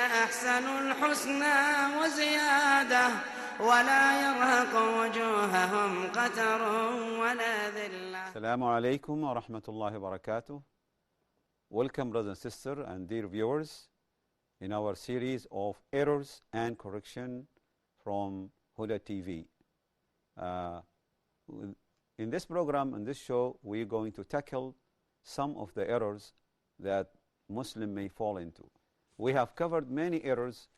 أحسنوا الحسنى وزيادة ولا يرهق وجوههم قتر ولا ذلة. Assalamu alaikum wa rahmatullahi wa barakatuh. Welcome, brothers and sisters and dear viewers, in our series of errors and correction from Huda TV. In this program, in this show, we're going to tackle some of the errors that Muslim may fall into. We have covered many errors,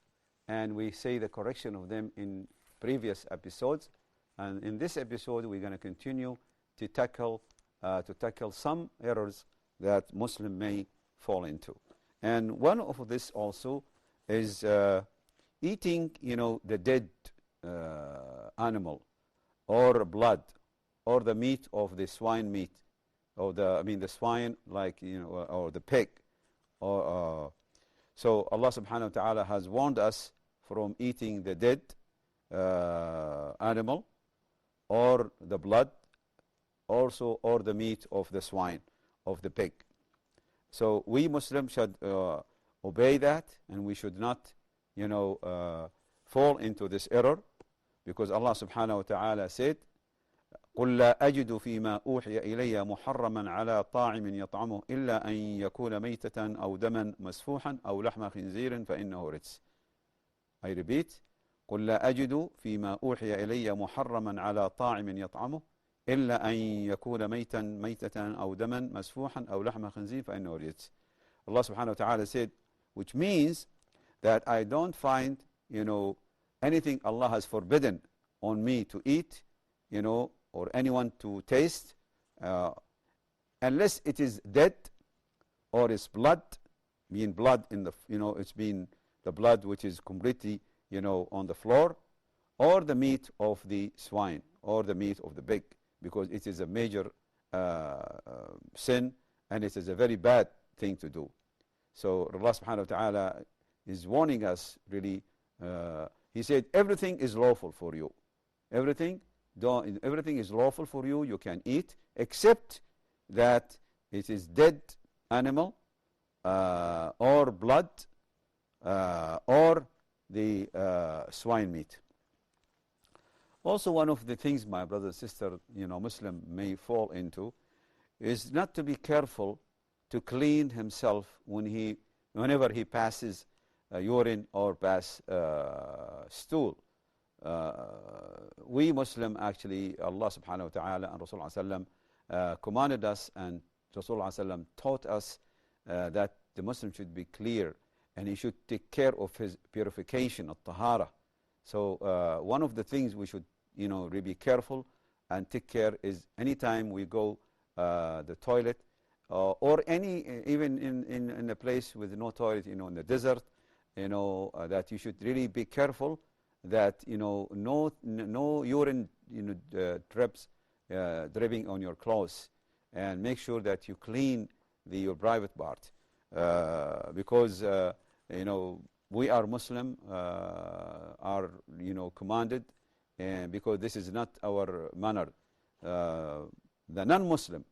and we say the correction of them in previous episodes. And in this episode, we're going to continue to tackle some errors that Muslim may fall into. And one of this also is eating, the dead animal, or blood, or the meat of the swine meat, or the swine, or the pig. So Allah subhanahu wa ta'ala has warned us from eating the dead animal, or the blood, also, or the meat of the swine, of the pig. So we Muslims should obey that, and we should not, fall into this error, because Allah subhanahu wa ta'ala said, قل لا أجد فيما أوحي إلي محرما على طاعم يطعمه إلا أن يكون ميتة أو دما مسفوحا أو لحم خنزير فإنه رجس. I repeat, قل لا أجد فيما أوحي إلي محرما على طاعم يطعمه إلا أن يكون ميتة أو دما مسفوحا أو لحم خنزير فإنه رجس. Allah subhanahu wa ta'ala said, which means that I don't find, anything Allah has forbidden on me to eat, or anyone to taste, unless it is dead, or is blood, being blood in the, it's been the blood which is completely, on the floor, or the meat of the swine, or the meat of the pig, because it is a major sin, and it is a very bad thing to do. So Allah subhanahu wa ta'ala is warning us, really. He said, everything is lawful for you. Everything is lawful for you. You can eat, except that it is dead animal, or blood, or the swine meat. Also, one of the things, my brother and sister, Muslim may fall into, is not to be careful to clean himself whenever he passes urine or pass stool. We Muslim, actually, Allah subhanahu wa ta'ala and Rasulullah sallam commanded us, and Rasulullah sallam taught us that the Muslim should be clear, and he should take care of his purification, at-tahara. So one of the things we should, really be careful and take care is anytime we go the toilet, or even in a place with no toilet, in the desert, that you should really be careful that no urine dripping on your clothes, and make sure that you clean your private part, because we are Muslim, are commanded, and because this is not our manner. The non-Muslim,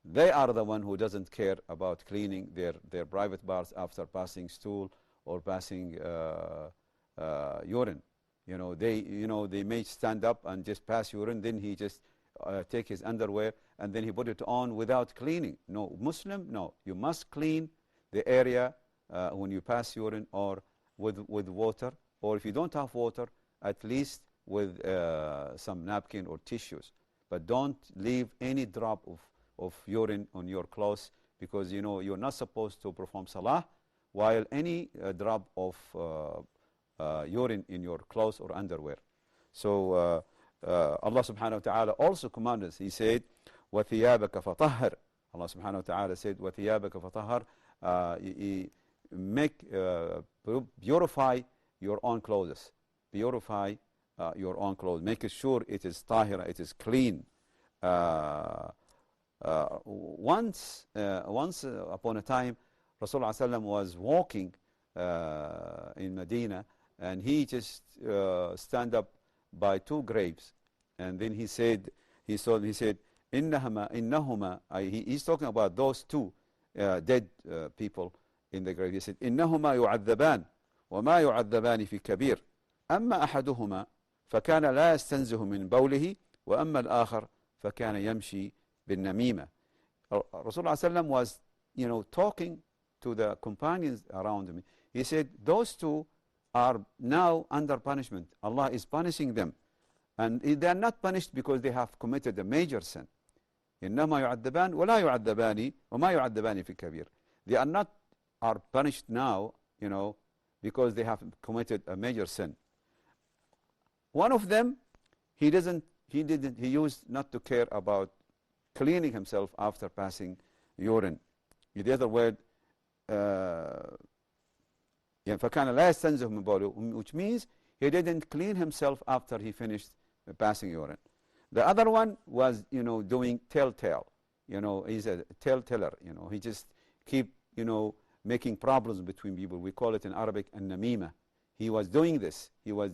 they are the one who doesn't care about cleaning their private parts after passing stool or passing urine. They may stand up and just pass urine, then he just take his underwear and then he put it on without cleaning. No, Muslim, no. You must clean the area when you pass urine, or with water, or if you don't have water, at least with some napkin or tissues. But don't leave any drop of urine on your clothes, because you're not supposed to perform salah while any drop of urine in your clothes or underwear. So Allah subhanahu wa ta'ala also commanded us. He said, وَثِيَابَكَ فَطَهَّرْ. Allah subhanahu wa ta'ala said, وَثِيَابَكَ فَطَهَّرْ. Purify your own clothes. Purify your own clothes. Make sure it is tahira, it is clean. Once upon a time, Rasulullah sallam was walking in Medina, and he just stand up by two graves, and then he said, إنهما, he's talking about those two dead people in the grave. He said, إنهما يعذبان وما يعذبان في كبير أما أحدهما فكان لا يستنزه من بوله وأما الآخر فكان يمشي بالنميمة. Rasulullah ﷺ was, talking to the companions around him. He said, those two are now under punishment. Allah is punishing them. And they are not punished because they have committed a major sin. إنما يعذبان ولا يعذبان وما يعذبان في كبير. They are punished now, because they have committed a major sin. One of them, he used not to care about cleaning himself after passing urine. The other word, فكان لا يستنزه من بوله, which means he didn't clean himself after he finished passing urine. The other one was, doing telltale. He's a tellteller. He just keep, making problems between people. We call it in Arabic an-namima. He was doing this. He was,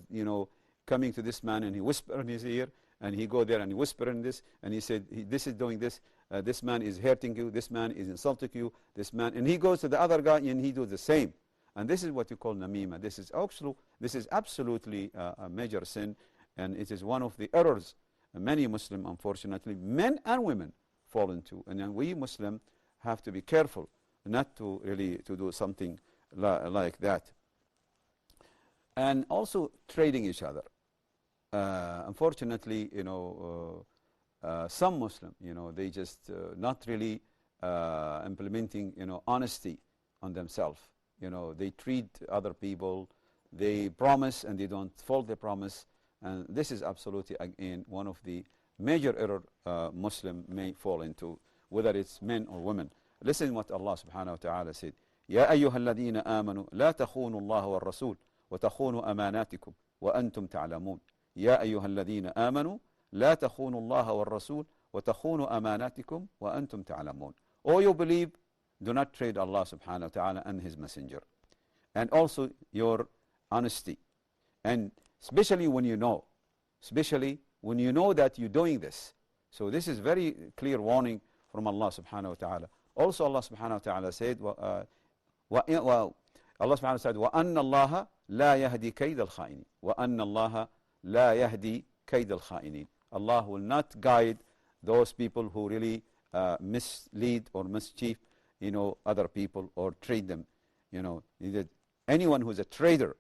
coming to this man and he whispered in his ear, and he go there and he whisper in this, and he said, this is doing this. This man is hurting you. This man is insulting you. This man, and he goes to the other guy and he does the same. And this is what you call namima. This is absolutely a major sin, and it is one of the errors many Muslims, unfortunately, men and women, fall into. And then we Muslims have to be careful not to really to do something like that. And also trading each other. Unfortunately, some Muslims, they just not really implementing, honesty on themselves. They treat other people, they promise and they don't follow the promise. And this is absolutely, again, one of the major error Muslim may fall into, whether it's men or women. Listen what Allah subhanahu wa ta'ala said. يا أيها الذين آمنوا لا تخونوا الله والرسول وتخونوا أماناتكم وأنتم تعلمون. يا أيها الذين آمنوا لا تخونوا الله والرسول وتخونوا أماناتكم وأنتم تعلمون. All you believe, do not trade Allah subhanahu wa ta'ala and His Messenger. And also your honesty. And especially when you know that you're doing this. So this is very clear warning from Allah subhanahu wa ta'ala. Also Allah subhanahu wa ta'ala said, Allah subhanahu wa ta'ala said, وَأَنَّ اللَّهَ لَا يَهْدِي كَيْدَ الْخَائِنِينَ وَأَنَّ اللَّهَ لَا يَهْدِي كَيْدَ الْخَائِنِينَ. Allah will not guide those people who really mislead or mischief, other people or trade them. Anyone who's a trader,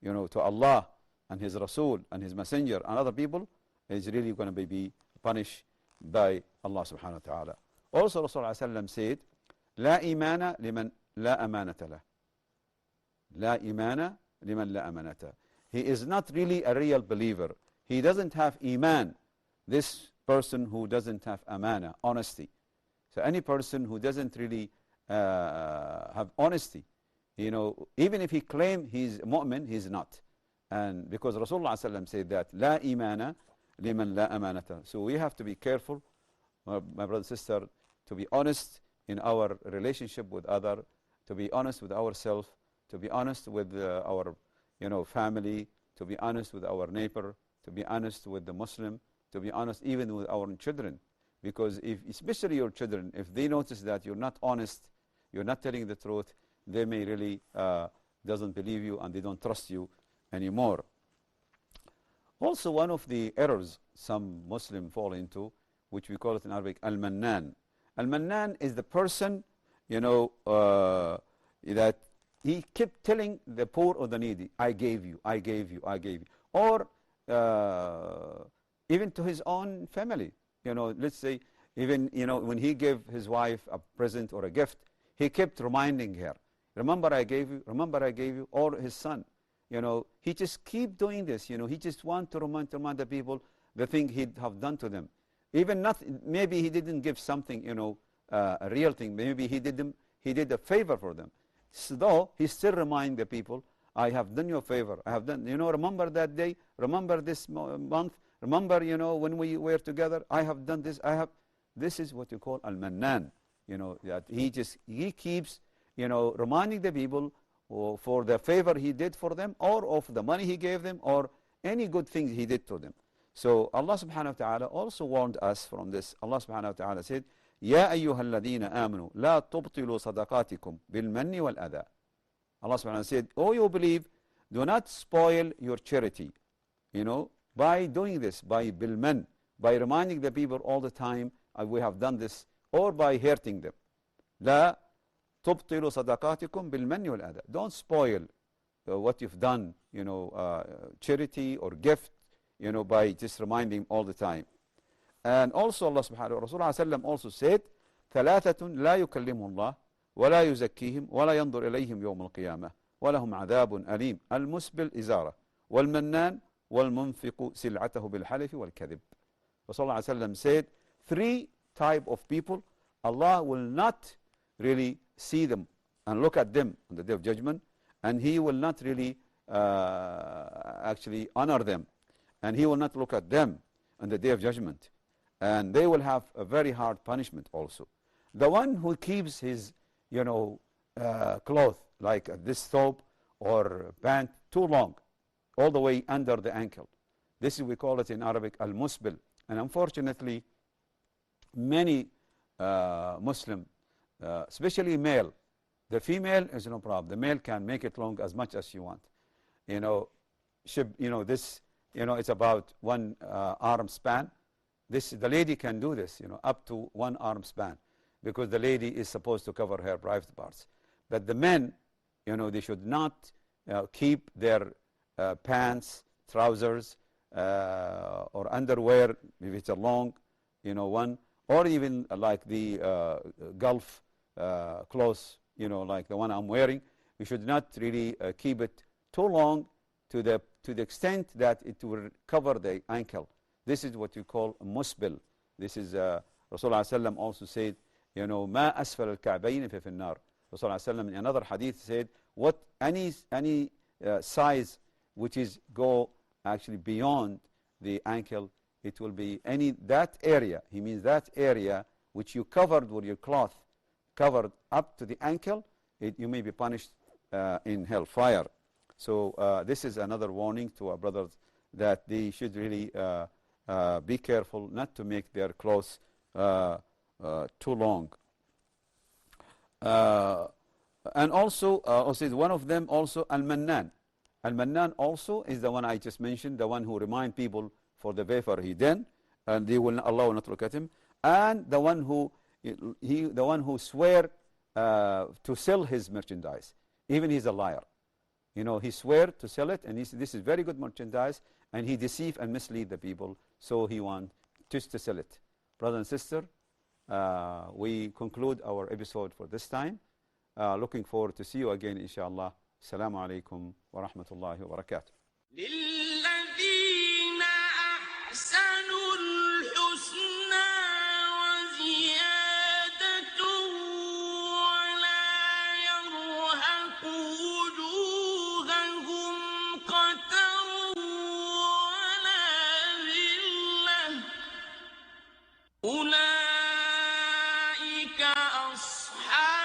to Allah and His Rasul and His Messenger and other people is really going to be punished by Allah subhanahu wa ta'ala. Also Rasulullah sallallahu said, لا إيمان لمن لا أمانة له. لا إيمان لمن لا أمانة له. He is not really a real believer. He doesn't have iman. This person who doesn't have amana, honesty. So any person who doesn't really have honesty, even if he claims he's mu'min, he's not. And because Rasulullah ﷺ said that, لا إيمان لمن لا أمانة. So we have to be careful, my brother and sister, to be honest in our relationship with others, to be honest with ourselves, to be honest with our family, to be honest with our neighbor, to be honest with the Muslim, to be honest even with our children. Because especially your children, if they notice that you're not honest, you're not telling the truth, they may really doesn't believe you and they don't trust you anymore. Also, one of the errors some Muslims fall into, which we call it in Arabic, al-mannan. Al-mannan is the person, that he kept telling the poor or the needy, I gave you, I gave you, I gave you. Or even to his own family. Let's say, even, when he gave his wife a present or a gift, he kept reminding her, remember I gave you, remember I gave you, or his son. He just keep doing this. He just want to remind the people the thing he'd have done to them. Even maybe he didn't give something, a real thing. Maybe he did a favor for them. So though he still remind the people, I have done you a favor. I have done, remember that day, remember this month, remember, when we were together, I have done this, this is what you call al-mannan. That he keeps, reminding the people for the favor he did for them, or of the money he gave them, or any good things he did to them. So Allah subhanahu wa ta'ala also warned us from this. Allah subhanahu wa ta'ala said, يَا أَيُّهَا الَّذِينَ آمَنُوا لَا تُبْطِلُوا صَدَقَاتِكُمْ بِالْمَنِّ وَالْأَذَى. Allah subhanahu wa ta'ala said, oh, you believe, Do not spoil your charity, by doing this, by bilman, by reminding the people all the time, we have done this, or by hurting them. لا تبطلوا صدقاتكم بالمن والأذى. Don't spoil what you've done, charity or gift, by just reminding all the time. And also Allah subhanahu wa ta'ala also said, ثلاثة لا يكلمهم الله ولا يزكيهم ولا ينظر إليهم يوم القيامة ولهم عذاب أليم المسبل إزارة والمنان والمنفق سلعته بالحلف والكذب. Rasulullah said, 3 type of people, Allah will not really see them and look at them on the day of judgment, and He will not really actually honor them, and He will not look at them on the day of judgment, and they will have a very hard punishment also. The one who keeps his cloth, like this thobe or pant, too long, all the way under the ankle. This is, we call it in Arabic, al-musbil. And unfortunately, many Muslim, especially male, the female is no problem. The male can make it long as much as you want. This, it's about 1 arm span. The lady can do this, up to 1 arm span, because the lady is supposed to cover her private parts. But the men, they should not keep their pants, trousers, or underwear, if it's a long, one, or even like the Gulf clothes, like the one I'm wearing. We should not really keep it too long to the extent that it will cover the ankle. This is what you call musbil. This is Rasulullah also said, ما أسفل الكعبين في النار. Rasulullah in another hadith said, what any size which is go actually beyond the ankle, it will be that area. He means that area which you covered with your cloth, covered up to the ankle, you may be punished in hellfire. So this is another warning to our brothers, that they should really be careful not to make their clothes too long. And also one of them also al-mannan. Al-mannan also is the one I just mentioned, the one who remind people for the wafer he did, and Allah will not look at him. And the one who swear to sell his merchandise, even he's a liar. He swear to sell it, and this is very good merchandise, and he deceive and mislead the people, so he want just to sell it. Brother and sister, we conclude our episode for this time. Looking forward to see you again, inshallah. Assalamu alaikum wa rahmatullahi wa barakatuh. للذين أحسنوا الحسنى وزيادة ولا يرهق وجوههم قتر ولا ذلة أولئك أصحاب